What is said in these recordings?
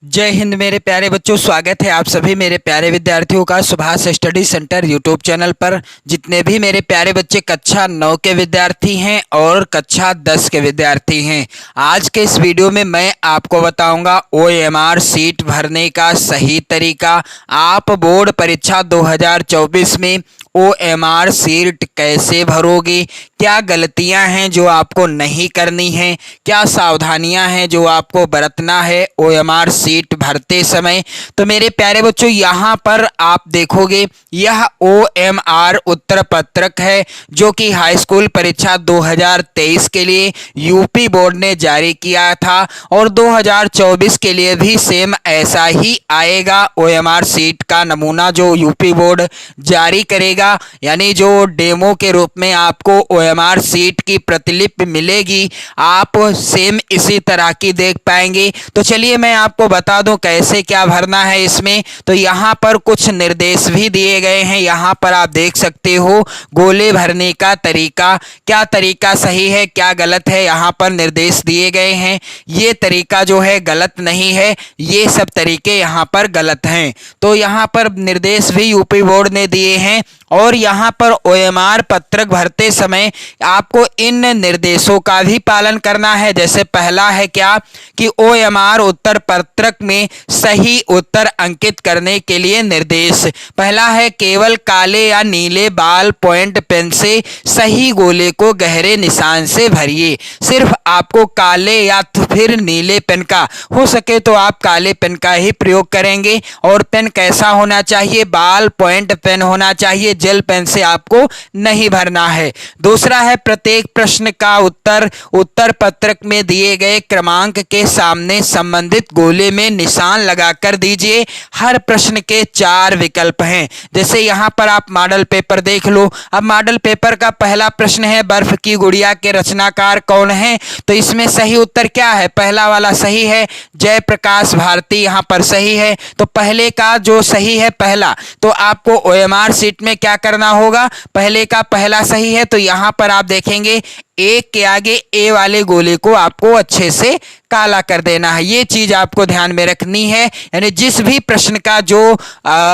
जय हिंद मेरे प्यारे बच्चों, स्वागत है आप सभी मेरे प्यारे विद्यार्थियों का Subhash study centre YouTube channel पर। जितने भी मेरे प्यारे बच्चे कक्षा 9 के विद्यार्थी हैं और कक्षा 10 के विद्यार्थी हैं, आज के इस वीडियो में मैं आपको बताऊंगा OMR सीट भरने का सही तरीका। आप बोर्ड परीक्षा 2024 में OMR सीट कैसे भरोगे, क्या गलतियां हैं जो आपको नहीं करनी है, क्या सावधानियां हैं जो आपको बरतना है OMR सीट भरते समय। तो मेरे प्यारे बच्चों, यहाँ पर आप देखोगे यह OMR उत्तर पत्रक है जो कि हाई स्कूल परीक्षा 2023 के लिए यूपी बोर्ड ने जारी किया था और 2024 के लिए भी सेम ऐसा ही आएगा। OMR सीट का नमूना जो यूपी बोर्ड जारी करेगा, यानी जो डेमो के रूप में आपको OMR सीट की प्रतिलिपि मिलेगी, आप सेम इसी तरह की देख पाएंगे। तो चलिए मैं आपको बता दूं कैसे क्या भरना है इसमें। तो यहाँ पर कुछ निर्देश भी दिए गए हैं, यहाँ पर आप देख सकते हो गोले भरने का तरीका, क्या तरीका सही है क्या गलत है, यहाँ पर निर्देश दिए गए हैं। ये तरीका जो है गलत नहीं है, ये सब तरीके यहाँ पर गलत हैं। तो यहाँ पर निर्देश भी यूपी बोर्ड ने दिए हैं और यहाँ पर OMR पत्रक भरते समय आपको इन निर्देशों का भी पालन करना है। जैसे पहला है क्या कि OMR उत्तर पत्रक में सही उत्तर अंकित करने के लिए निर्देश। पहला है केवल काले या नीले बाल पॉइंट पेन से सही गोले को गहरे निशान से भरिए। सिर्फ आपको काले या फिर नीले पेन का, हो सके तो आप काले पेन का ही प्रयोग करेंगे। और पेन कैसा होना चाहिए, बाल पॉइंट पेन होना चाहिए, जेल पेन से आपको नहीं भरना है। दूसरा है प्रत्येक प्रश्न का उत्तर उत्तर पत्रक में दिए गए क्रमांक के सामने संबंधित गोले में निशान लगाकर दीजिए। हर प्रश्न के 4 विकल्प हैं। जैसे यहाँ पर आप मॉडल पेपर देख लो। अब मॉडल पेपर का पहला प्रश्न है बर्फ की गुड़िया के रचनाकार कौन है। तो इसमें सही उत्तर क्या है, पहला वाला सही है, जयप्रकाश भारती यहाँ पर सही है। तो पहले का जो सही है पहला, तो आपको OMR सीट में क्या करना होगा, पहले का पहला सही है तो यहाँ पर आप देखेंगे एक के आगे ए वाले गोले को आपको अच्छे से काला कर देना है। ये चीज आपको ध्यान में रखनी है, यानी जिस भी प्रश्न का जो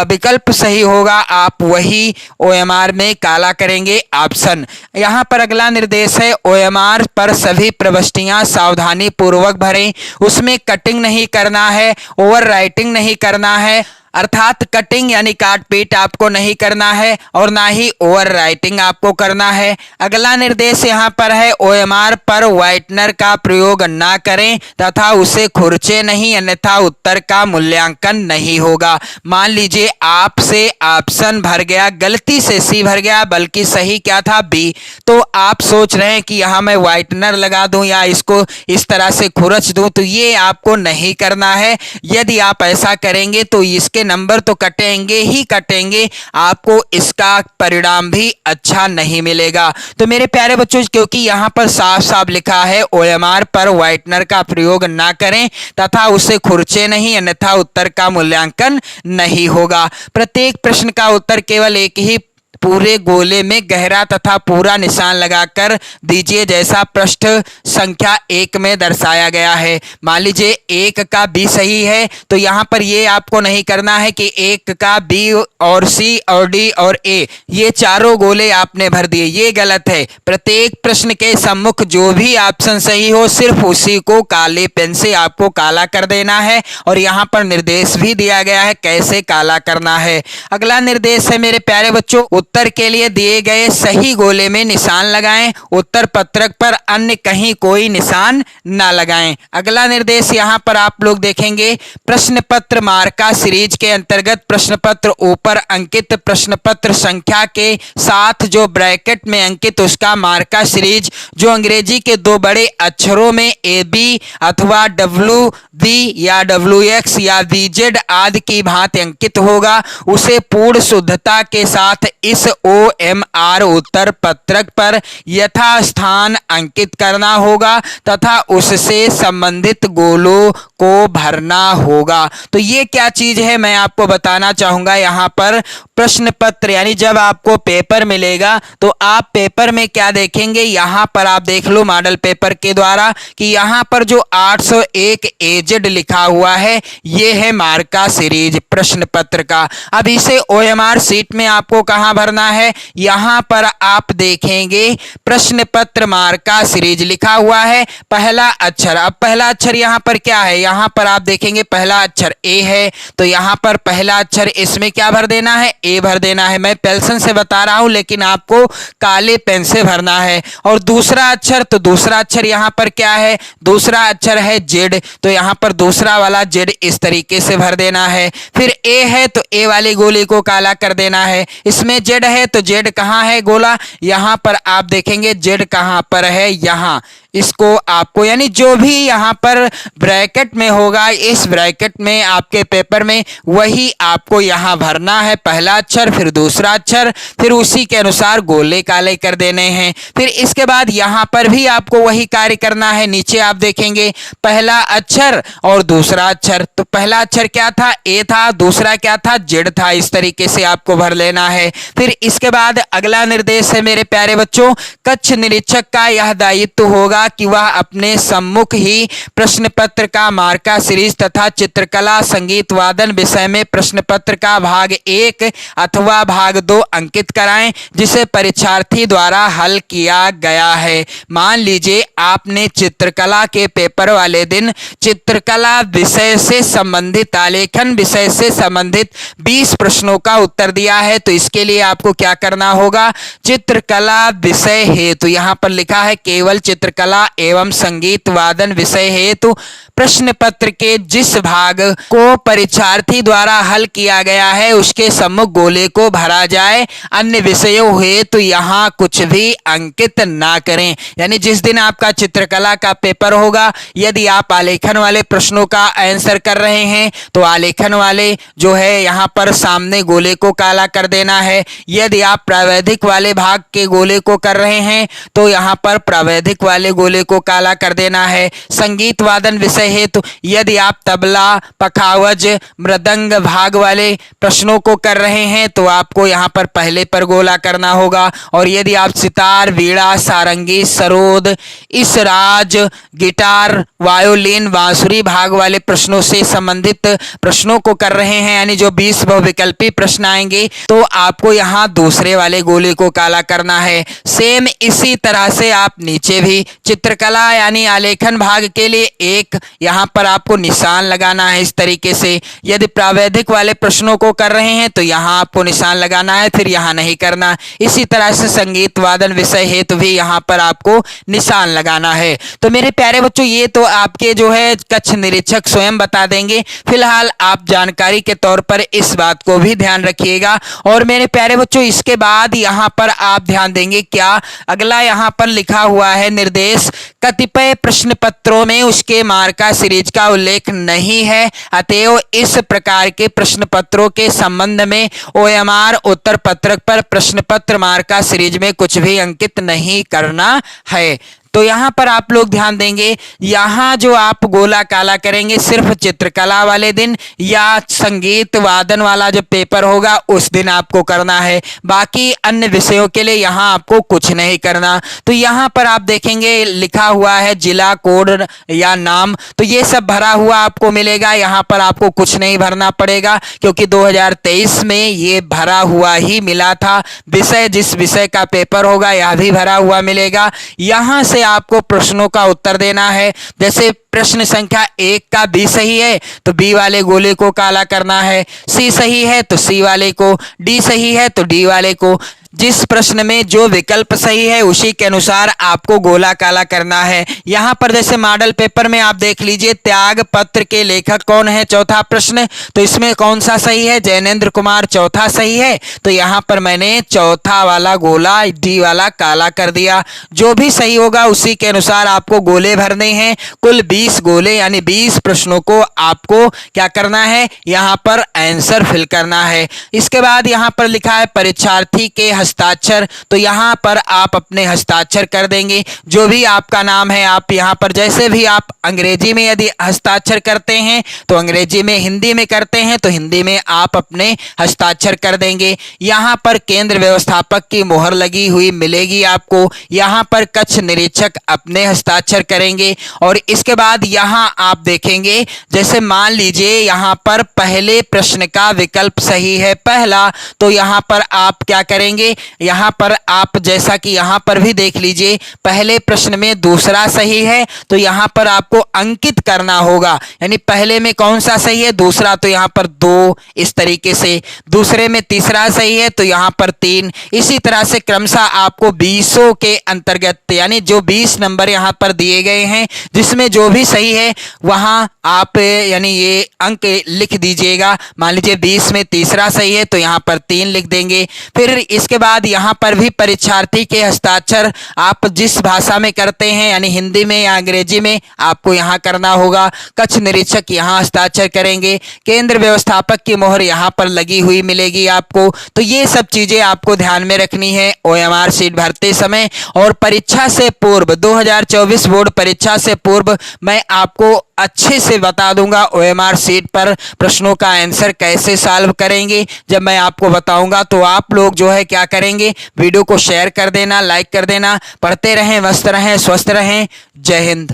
विकल्प सही होगा आप वही OMR में काला करेंगे ऑप्शन। यहाँ पर अगला निर्देश है OMR पर सभी प्रविष्टियां सावधानी पूर्वक भरें। उसमें कटिंग नहीं करना है, ओवर राइटिंग नहीं करना है, अर्थात कटिंग यानी काट पीट आपको नहीं करना है और ना ही ओवर राइटिंग आपको करना है। अगला निर्देश यहाँ पर है OMR पर व्हाइटनर का प्रयोग ना करें तथा उसे खुरचे नहीं, अन्यथा उत्तर का मूल्यांकन नहीं होगा। मान लीजिए आपसे ऑप्शन भर गया, गलती से सी भर गया, बल्कि सही क्या था बी, तो आप सोच रहे हैं कि यहाँ मैं व्हाइटनर लगा दूं या इसको इस तरह से खुरच दूं, तो ये आपको नहीं करना है। यदि आप ऐसा करेंगे तो इसके नंबर तो कटेंगे ही कटेंगे, आपको इसका परिणाम भी अच्छा नहीं मिलेगा। तो मेरे प्यारे बच्चों, क्योंकि यहाँ पर साफ साफ लिखा है OMR पर व्हाइटनर का प्रयोग ना करें तथा उसे खुरचे नहीं, अन्यथा उत्तर का मूल्यांकन नहीं होगा। प्रत्येक प्रश्न का उत्तर केवल एक ही पूरे गोले में गहरा तथा पूरा निशान लगाकर दीजिए, जैसा पृष्ठ संख्या 1 में दर्शाया गया है। मान लीजिए 1 का बी सही है तो यहाँ पर ये आपको नहीं करना है कि 1 का बी और सी और डी और ए, ये चारों गोले आपने भर दिए, ये गलत है। प्रत्येक प्रश्न के सम्मुख जो भी ऑप्शन सही हो सिर्फ उसी को काले पेन से आपको काला कर देना है और यहाँ पर निर्देश भी दिया गया है कैसे काला करना है। अगला निर्देश है मेरे प्यारे बच्चों, उत्तर के लिए दिए गए सही गोले में निशान लगाएं, उत्तर पत्रक पर अन्य कहीं कोई निशान ना लगाएं। अगला निर्देश यहाँ पर आप लोग देखेंगे प्रश्न पत्र मार्का सीरीज के अंतर्गत प्रश्न पत्र ऊपर अंकित प्रश्न पत्र संख्या के साथ जो ब्रैकेट में अंकित उसका मार्का सीरीज जो अंग्रेजी के 2 बड़े अक्षरों में AB अथवा WV या WX या VZ आदि की भांति अंकित होगा, उसे पूर्ण शुद्धता के साथ इस OMR उत्तर पत्रक पर यथास्थान अंकित करना होगा तथा उससे संबंधित गोलों को भरना होगा। तो ये क्या चीज है मैं आपको बताना चाहूंगा। यहाँ पर प्रश्न पत्र यानी जब आपको पेपर मिलेगा तो आप पेपर में क्या देखेंगे, यहाँ पर आप देख लो मॉडल पेपर के द्वारा कि यहाँ पर जो 801 एजेड लिखा हुआ है ये है मार्का सीरीज प्रश्न पत्र का। अब इसे OMR सीट में आपको कहां भरना है, यहां पर आप देखेंगे प्रश्न पत्र मार्का सीरीज लिखा हुआ है पहला अक्षर। अब पहला अक्षर यहां पर क्या है, यहां पर आप देखेंगे पहला अक्षर ए है, तो यहां पर पहला अक्षर इसमें क्या भर देना है, ए भर देना है। मैं पेंसिल से बता रहा हूं लेकिन आपको काले पेन से भरना है। और दूसरा अक्षर, तो दूसरा अक्षर यहां पर क्या है, दूसरा अक्षर है जेड, तो यहां पर दूसरा वाला जेड इस तरीके से भर देना है। फिर ए है तो ए वाले गोले को काला कर देना है। इसमें जेड है तो जेड कहां है गोला, यहां पर आप देखेंगे जेड कहां पर है, यहां इसको आपको यानी जो भी यहां पर ब्रैकेट में होगा इस ब्रैकेट में आपके पेपर में वही आपको यहां भरना है, पहला अक्षर फिर दूसरा अक्षर, फिर उसी के अनुसार गोले काले कर देने हैं। फिर इसके बाद यहां पर भी आपको वही कार्य करना है। नीचे आप देखेंगे पहला अक्षर और दूसरा अक्षर, तो पहला अक्षर क्या था, ए था, दूसरा क्या था, जेड था, इस तरीके से आपको भर लेना है। फिर इसके बाद अगला निर्देश है मेरे प्यारे बच्चों, कक्ष निरीक्षक का यह दायित्व होगा कि वह अपने सम्मुख ही प्रश्न पत्र का मार्का सीरीज तथा चित्रकला संगीत वादन विषय में प्रश्न पत्र का भाग 1 अथवा भाग 2 अंकित कराएं जिसे परीक्षार्थी द्वारा हल किया गया है। मान लीजिए आपने चित्रकला के पेपर वाले दिन चित्रकला विषय से संबंधित आलेखन विषय से संबंधित 20 प्रश्नों का उत्तर दिया है, तो इसके लिए आपको क्या करना होगा, चित्रकला विषय हेतु यहां पर लिखा है केवल चित्रकला एवं संगीत वादन विषय हेतु प्रश्न पत्र के जिस भाग को परीक्षार्थी द्वारा हल किया गया है उसके सम्मुख गोले को भरा जाए, अन्य विषयों हेतु यहाँ कुछ भी अंकित ना करें। यानी जिस दिन आपका चित्रकला का पेपर होगा यदि आप आलेखन वाले प्रश्नों का आंसर कर रहे हैं तो आलेखन वाले जो है यहाँ पर सामने गोले को काला कर देना है। यदि आप प्रावैधिक वाले भाग के गोले को कर रहे हैं तो यहाँ पर प्रावैधिक वाले गोले को काला कर देना है। संगीत वादन विषय हेतु यदि आप तबला पखावज मृदंग भाग वाले प्रश्नों को कर रहे हैं तो आपको यहाँ पर पहले पर गोला करना होगा। और यदि आप सितार वीणा सारंगी सरोद इसराज गिटार वायोलिन बांसुरी भाग वाले प्रश्नों से संबंधित प्रश्नों को कर रहे हैं यानी जो 20 बहुविकल्पी प्रश्न आएंगे तो आपको यहाँ दूसरे वाले गोले को काला करना है। सेम इसी तरह से आप नीचे भी चित्रकला यानी आलेखन भाग के लिए एक यहाँ पर आपको निशान लगाना है इस तरीके से। यदि प्रावैधिक वाले प्रश्नों को कर रहे हैं तो यहाँ आपको निशान लगाना है, फिर यहाँ नहीं करना। इसी तरह से संगीत वादन विषय हेतु भी यहाँ पर आपको निशान लगाना है। तो मेरे प्यारे बच्चों ये तो आपके जो है कक्ष निरीक्षक स्वयं बता देंगे, फिलहाल आप जानकारी के तौर पर इस बात को भी ध्यान रखिएगा। और मेरे प्यारे बच्चों इसके बाद यहाँ पर आप ध्यान देंगे क्या, अगला यहाँ पर लिखा हुआ है निर्देश, कतिपय प्रश्न पत्रों में उसके मार्का सीरीज का उल्लेख नहीं है, अतएव इस प्रकार के प्रश्न पत्रों के संबंध में OMR उत्तर पत्रक पर प्रश्न पत्र मार्का सीरीज में कुछ भी अंकित नहीं करना है। तो यहाँ पर आप लोग ध्यान देंगे, यहाँ जो आप गोला काला करेंगे सिर्फ चित्रकला वाले दिन या संगीत वादन वाला जो पेपर होगा उस दिन आपको करना है, बाकी अन्य विषयों के लिए यहाँ आपको कुछ नहीं करना। तो यहाँ पर आप देखेंगे लिखा हुआ है जिला कोड या नाम, तो ये सब भरा हुआ आपको मिलेगा। यहाँ पर आपको कुछ नहीं भरना पड़ेगा क्योंकि 2023 में ये भरा हुआ ही मिला था। विषय जिस विषय का पेपर होगा यह भी भरा हुआ मिलेगा। यहाँ से आपको प्रश्नों का उत्तर देना है। जैसे प्रश्न संख्या 1 का बी सही है तो बी वाले गोले को काला करना है, सी सही है तो सी वाले को, डी सही है तो डी वाले को। जिस प्रश्न में जो विकल्प सही है उसी के अनुसार आपको गोला काला करना है। यहाँ पर जैसे मॉडल पेपर में आप देख लीजिए त्याग पत्र के लेखक कौन है, चौथा प्रश्न, तो इसमें कौन सा सही है, जैनेन्द्र कुमार चौथा सही है, तो यहाँ पर मैंने चौथा वाला गोला डी वाला काला कर दिया। जो भी सही होगा उसी के अनुसार आपको गोले भरने हैं। कुल 20 20 गोले यानी 20 प्रश्नों को आपको क्या करना है, यहाँ पर आंसर फिल करना है। इसके बाद यहाँ पर लिखा है परीक्षार्थी के हस्ताक्षर, तो यहाँ पर आप अपने हस्ताक्षर कर देंगे। जो भी आपका नाम है आप यहाँ पर, जैसे भी आप अंग्रेजी में यदि हस्ताक्षर करते हैं तो अंग्रेजी में, हिंदी में करते हैं तो हिंदी में आप अपने हस्ताक्षर कर देंगे। यहाँ पर केंद्र व्यवस्थापक की मोहर लगी हुई मिलेगी आपको। यहाँ पर कक्ष निरीक्षक अपने हस्ताक्षर करेंगे। और इसके बाद यहाँ आप देखेंगे, जैसे मान लीजिए यहाँ पर पहले प्रश्न का विकल्प सही है पहला, तो यहाँ पर आप क्या करेंगे, यहाँ पर आप जैसा कि यहाँ पर भी देख लीजिए, पहले प्रश्न में दूसरा सही है तो यहाँ पर आपको अंकित करना होगा, यानी पहले में कौन सा सही है, दूसरा, तो यहाँ पर 2, इस तरीके से। दूसरे में तीसरा सही है तो यहाँ पर 3। इसी तरह से क्रमशः आपको 20 के अंतर्गत, यानी जो 20 नंबर यहाँ पर दिए गए हैं, जिसमें जो भी सही है वहाँ आप यानी ये अंक लिख दीजिएगा। मान लीजिए 20 में तीसरा सही है तो यहाँ पर 3 लिख देंगे। फिर इसके बाद यहाँ पर भी परीक्षार्थी के हस्ताक्षर आप जिस भाषा में करते हैं, यानी हिंदी में या अंग्रेजी में, आपको यहाँ करना होगा। कक्ष निरीक्षक यहाँ हस्ताक्षर करेंगे। केंद्र व्यवस्थापक की मोहर यहाँ पर लगी हुई मिलेगी आपको। तो ये सब चीजें आपको ध्यान में रखनी है OMR शीट भरते समय। और परीक्षा से पूर्व, 2024 बोर्ड परीक्षा से पूर्व मैं आपको अच्छे से बता दूंगा OMR शीट पर प्रश्नों का आंसर कैसे सॉल्व करेंगे। जब मैं आपको बताऊंगा तो आप लोग जो है क्या करेंगे, वीडियो को शेयर कर देना, लाइक कर देना। पढ़ते रहें, मस्त रहें, स्वस्थ रहें। जय हिंद।